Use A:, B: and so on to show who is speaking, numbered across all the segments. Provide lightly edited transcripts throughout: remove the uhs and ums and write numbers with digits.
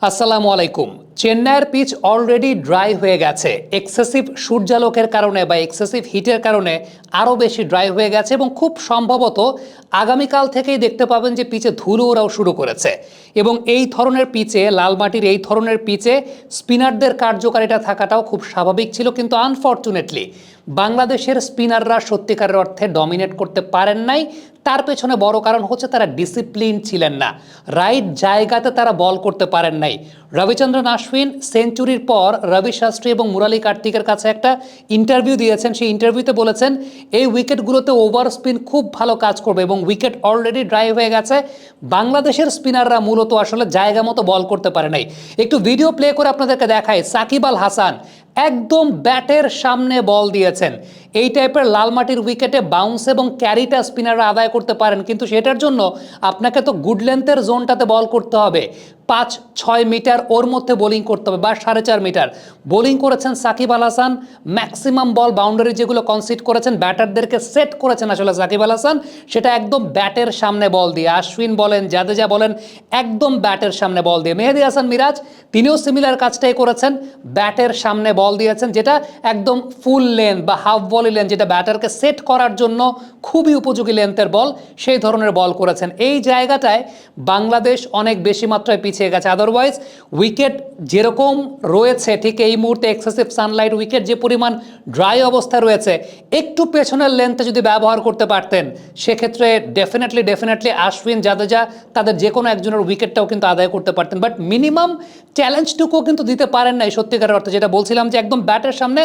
A: আসসালামু আলাইকুম। চেন্নাইয়ের পিচ অলরেডি ড্রাই হয়ে গেছে। এক্সেসিভ সূর্যালোকের কারণে বা এক্সেসিভ হিটের কারণে আরও বেশি ড্রাই হয়ে গেছে এবং খুব সম্ভবত আগামীকাল থেকেই দেখতে পাবেন যে পিচে ধুলো ওরাও শুরু করেছে। এবং এই ধরনের পিচে, লাল মাটির এই ধরনের পিচে স্পিনারদের কার্যকারিতা থাকাটাও খুব স্বাভাবিক ছিল, কিন্তু আনফর্চুনেটলি বাংলাদেশের স্পিনাররা সত্যিকারের অর্থে ডমিনেট করতে পারেন নাই। তার পেছনে বড় কারণ হচ্ছে তারা ডিসিপ্লিন ছিলেন না, রাইট জায়গাতে তারা বল করতে পারেন নাই। রবিচন্দ্রন আশ্বিন সেঞ্চুরির পর রবি শাস্ত্রী এবং মুরালি কার্তিকের কাছে একটা ইন্টারভিউ দিয়েছেন। সেই ইন্টারভিউতে বলেছেন এই উইকেটগুলোতে ওভার স্পিন খুব ভালো কাজ করবে এবং উইকেট অলরেডি ড্রাই হয়ে গেছে। বাংলাদেশের স্পিনাররা মূলত আসলে জায়গা মতো বল করতে পারে নাই। একটু ভিডিও প্লে করে আপনাদেরকে দেখায়। সাকিব আল হাসান একদম ব্যাটের সামনে বল দিয়েছেন। এই টাইপের লাল মাটির উইকেটে বাউন্স এবং ক্যারিটা স্পিনাররা আদায় করতে পারেন, কিন্তু সেটার জন্য আপনাকে তো গুড লেন্থের জোনটাতে বল করতে হবে। 5-6 মিটার ওর মধ্যে বোলিং করতে হবে বা 4.5 মিটার বোলিং করেছেন সাকিব আল হাসান। ম্যাক্সিমাম বল বাউন্ডারি যেগুলো কনসিড করেছেন, ব্যাটারদেরকে সেট করেছেন আসলে সাকিব আল হাসান, সেটা একদম ব্যাটের সামনে বল দিয়ে। আশ্বিন বলেন, জাদেজা বলেন, একদম ব্যাটের সামনে বল দিয়ে। মেহেদী হাসান মিরাজ তিনিও সিমিলার কাজটাই করেছেন, ব্যাটের সামনে বল দিয়েছেন, যেটা একদম ফুল লেন্থ বা হাফ ভলি লেন্থ, যেটা ব্যাটারকে সেট করার জন্য খুবই উপযোগী লেন্থের বল, সেই ধরনের বল করেছেন। এই জায়গাটায় বাংলাদেশ অনেক বেশি মাত্রায় পিছিয়ে গেছে। আদারওয়াইজ উইকেট যেরকম রয়েছে ঠিক এই মুহূর্তে এক্সেসিভ সানলাইট, উইকেট যে পরিমাণ ড্রাই অবস্থায় রয়েছে, একটু পেছনের লেন্থে যদি ব্যবহার করতে পারতেন সেক্ষেত্রে ডেফিনেটলি আশ্বিন, জাদেজা তাদের যে কোনো একজনের উইকেটটাও কিন্তু আদায় করতে পারতেন। বাট মিনিমাম চ্যালেঞ্জটুকুও কিন্তু দিতে পারেন নাই সত্যিকারের অর্থে, যেটা বলছিলাম যে একদম ব্যাটের সামনে।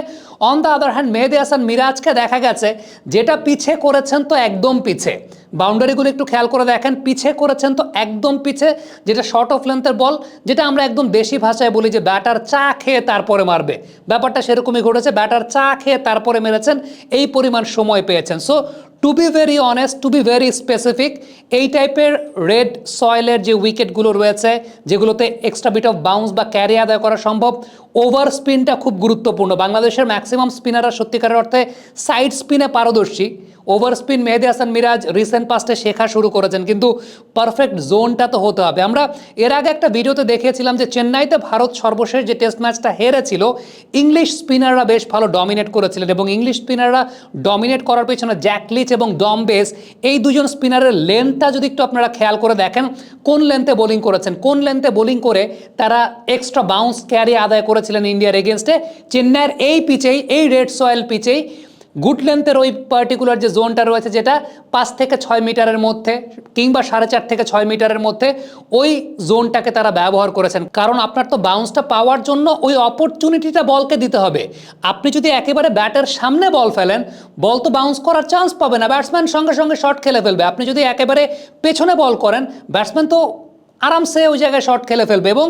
A: অন দ্য আদার হ্যান্ড মেহেদী হাসান মিরাজকে দেখা গেছে যেটা পিছে করেছেন তো একদম পিছে, বাউন্ডারিগুলো একটু খেয়াল করে দেখেন, পিছে করেছেন তো একদম পিছে, যেটা শর্ট অফ লেন্থের বল, যেটা আমরা একদম দেশি ভাষায় বলি যে ব্যাটার চা খেয়ে তারপরে মারবে, ব্যাপারটা সেরকমই ঘটেছে। ব্যাটার চা খেয়ে তারপরে মেরেছেন, এই পরিমাণ সময় পেয়েছেন। So to be very honest, to be very specific, এই টাইপের রেড সয়েলের যে উইকেটগুলো রয়েছে যেগুলোতে এক্সট্রা বিট অফ বাউন্স বা ক্যারি আদায় করা সম্ভব, ওভার স্পিনটা খুব গুরুত্বপূর্ণ। বাংলাদেশের ম্যাক্সিমাম স্পিনাররা সত্যিকারের অর্থে সাইড স্পিনে পারদর্শী। ওভার স্পিন মেহেদী হাসান মিরাজ রিসেন্ট পাস্টে শেখা শুরু করেছেন, কিন্তু পারফেক্ট জোনটা তো হতে হবে। আমরা এর আগে একটা ভিডিওতে দেখিয়েছিলাম যে চেন্নাইতে ভারত সর্বশেষ যে টেস্ট ম্যাচটা হেরেছিল, ইংলিশ স্পিনাররা বেশ ভালো ডমিনেট করেছিলেন এবং ইংলিশ স্পিনাররা ডমিনেট করার পেছনে জ্যাক লিচ এবং ডম বেস, এই দুজন স্পিনারের লেন্থটা যদি একটু আপনারা খেয়াল করে দেখেন, কোন লেন্থে বোলিং করেছেন, কোন লেন্থে বোলিং করে তারা এক্সট্রা বাউন্স ক্যারি আদায় করেছিলেন ইন্ডিয়ার এগেনস্টে। চেন্নাইয়ের এই পিচেই, এই রেড সয়েল পিচেই গুড লেন্থের ওই পার্টিকুলার যে জোনটা রয়েছে, যেটা 5 থেকে 6 মিটারের মধ্যে কিংবা 4.5 থেকে 6 মিটারের মধ্যে, ওই জোনটাকে তারা ব্যবহার করেছেন। কারণ আপনার তো বাউন্সটা পাওয়ার জন্য ওই অপরচুনিটিটা বলকে দিতে হবে। আপনি যদি একেবারে ব্যাটের সামনে বল ফেলেন, বল তো বাউন্স করার চান্স পাবে না, ব্যাটসম্যান সঙ্গে সঙ্গে শট খেলে ফেলবে। আপনি যদি একেবারে পেছনে বল করেন, ব্যাটসম্যান তো আরামসে ওই জায়গায় শট খেলে ফেলবে এবং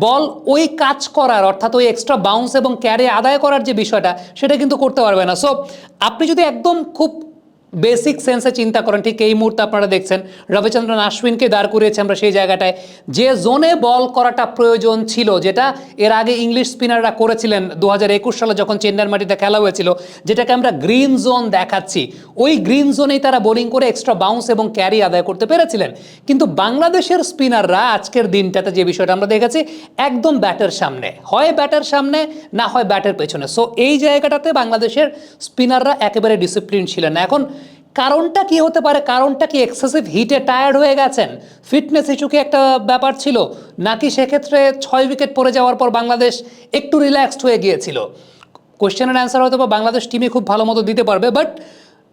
A: বল ওই কাজ করার, অর্থাৎ ওই এক্সট্রা বাউন্স এবং ক্যারি আদায় করার যে বিষয়টা, সেটা কিন্তু করতে পারবে না। সো আপনি যদি একদম খুব বেসিক সেন্সে চিন্তা করেন, ঠিক এই মুহূর্তে আপনারা দেখছেন রবিচন্দ্রন আশ্বিনকে দাঁড় করিয়েছে আমরা সেই জায়গাটায়, যে জোনে বল করাটা প্রয়োজন ছিল, যেটা এর আগে ইংলিশ স্পিনাররা করেছিলেন 2021 সালে যখন চেন্নাইয়ের মাটিতে খেলা হয়েছিল, যেটাকে আমরা গ্রিন জোন দেখাচ্ছি, ওই গ্রিন জোনেই তারা বোলিং করে এক্সট্রা বাউন্স এবং ক্যারি আদায় করতে পেরেছিলেন। কিন্তু বাংলাদেশের স্পিনাররা আজকের দিনটাতে যে বিষয়টা আমরা দেখেছি, একদম ব্যাটের সামনে, হয় ব্যাটের সামনে না হয় ব্যাটের পেছনে। সো এই জায়গাটাতে বাংলাদেশের স্পিনাররা একেবারে ডিসিপ্লিন ছিলেন না। এখন কারণটা কি হতে পারে? কারণটা কি এক্সেসিভ হিটে টায়ার্ড হয়ে গেছেন, ফিটনেস ইস্যু কি একটা ব্যাপার ছিল, নাকি সেক্ষেত্রে 6 উইকেট পড়ে যাওয়ার পর বাংলাদেশ একটু রিল্যাক্সড হয়ে গিয়েছিল? কোয়েশ্চেনের অ্যান্সার হয়তো বা বাংলাদেশ টিমই খুব ভালো মতো দিতে পারবে। বাট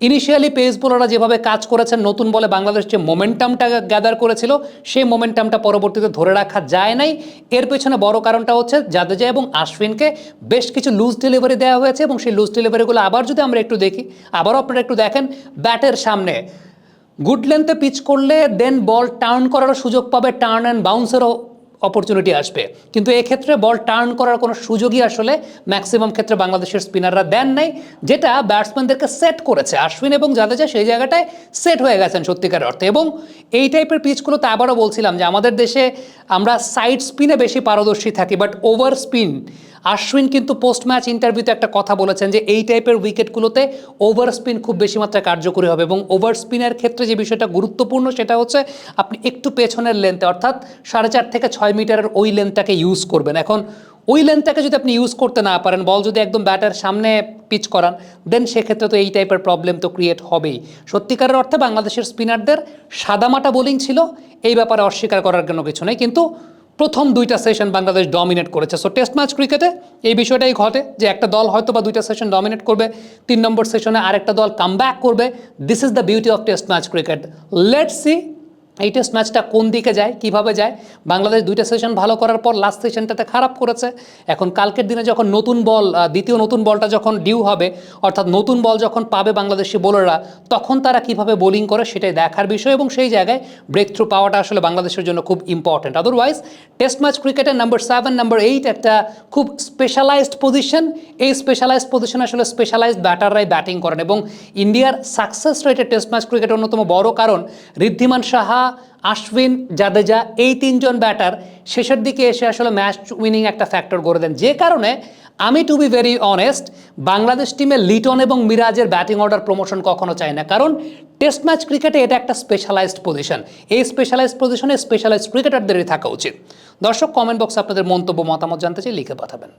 A: ইনিশিয়ালি পেস বোলাররা যেভাবে কাজ করেছেন, নতুন বলে বাংলাদেশ যে মোমেন্টামটা গ্যাদার করেছিল, সেই মোমেন্টামটা পরবর্তীতে ধরে রাখা যায় নাই। এর পেছনে বড় কারণটা হচ্ছে জাদেজা এবং আশ্বিনকে বেশ কিছু লুজ ডেলিভারি দেওয়া হয়েছে এবং সেই লুজ ডেলিভারিগুলো আবার যদি আমরা একটু দেখি, আবারও আপনারা একটু দেখেন, ব্যাটের সামনে গুড লেন্থে পিচ করলে দেন বল টার্ন করারও সুযোগ পাবে, টার্ন অ্যান্ড বাউন্সেরও অপরচুনিটি আসবে, কিন্তু এক্ষেত্রে বল টার্ন করার কোনো সুযোগই আসলে ম্যাক্সিমাম ক্ষেত্রে বাংলাদেশের স্পিনাররা দেন নাই, যেটা ব্যাটসম্যানদেরকে সেট করেছে। আশ্বিন এবং জাদেজা সেই জায়গাটায় সেট হয়ে গেছেন সত্যিকার অর্থে। এবং এই টাইপের পিচগুলোতে আবারও বলছিলাম যে আমাদের দেশে আমরা সাইড স্পিনে বেশি পারদর্শী থাকি, বাট ওভার স্পিন আশ্বিন কিন্তু পোস্ট ম্যাচ ইন্টারভিউতে একটা কথা বলেছেন যে এই টাইপের উইকেটগুলোতে ওভার স্পিন খুব বেশি মাত্রায় কার্যকরী হবে, এবং ওভার স্পিনের ক্ষেত্রে যে বিষয়টা গুরুত্বপূর্ণ সেটা হচ্ছে আপনি একটু পেছনের লেন্থে অর্থাৎ 4.5 থেকে 6 মিটারের ওই লেন্থটাকে ইউজ করবেন। এখন ওই লেন্থটাকে যদি আপনি ইউজ করতে না পারেন, বল যদি একদম ব্যাটার সামনে পিচ করান, দেন সেক্ষেত্রে তো এই টাইপের প্রবলেম তো ক্রিয়েট হবেই। সত্যিকারের অর্থে বাংলাদেশের স্পিনারদের সাদামাটা বোলিং ছিল, এই ব্যাপারে অস্বীকার করার জন্য কিছু নেই, কিন্তু প্রথম 2টা সেশন বাংলাদেশ ডমিনেট করেছে। সো টেস্ট ম্যাচ ক্রিকেটে এই বিষয়টাই ঘটে যে একটা দল হয়তো বা 2টা সেশন ডমিনেট করবে, 3 নম্বর সেশনে আরেকটা দল কামব্যাক করবে। This is the beauty of test match cricket. Let's see এই টেস্ট ম্যাচটা কোন দিকে যায়, কিভাবে যায়। বাংলাদেশ 2টা সেশন ভালো করার পর লাস্ট সেশনটাতে খারাপ করেছে। এখন কালকের দিনে যখন নতুন বল, দ্বিতীয় নতুন বলটা যখন ডিউ হবে, অর্থাৎ নতুন বল যখন পাবে বাংলাদেশি বোলাররা, তখন তারা কিভাবে বোলিং করে সেটাই দেখার বিষয়, এবং সেই জায়গায় ব্রেক থ্রু পাওয়াটা আসলে বাংলাদেশের জন্য খুব ইম্পর্টেন্ট। আদারওয়াইজ টেস্ট ম্যাচ ক্রিকেটের নাম্বার 7, নাম্বার 8 একটা খুব স্পেশালাইজড পজিশন। এই স্পেশালাইজড পজিশনে আসলে স্পেশালাইজড ব্যাটাররাই ব্যাটিং করেন, এবং ইন্ডিয়ার সাকসেস রেটের টেস্ট ম্যাচ ক্রিকেটের অন্যতম বড় কারণ ঋদ্ধিমান সাহা, আশ্বিন, জাদেজা, এই 3জন ব্যাটার শেষের দিকে এসে আসলে ম্যাচ উইনিং একটা ফ্যাক্টর করে দেন। যে কারণে আমি to be very honest, Bangladesh টিমে লিটন এবং মিরাজের ব্যাটিং অর্ডার প্রমোশন কখনো চাই না, কারণ টেস্ট ম্যাচ ক্রিকেটে এটা একটা স্পেশালাইজড পজিশন। এই স্পেশালাইজড পজিশনে স্পেশালাইজড ক্রিকেটারদেরই থাকা উচিত। দর্শক, কমেন্ট বক্সে আপনাদের মন্তব্য মতামত জানতে চাই, লিখে পাঠাবেন।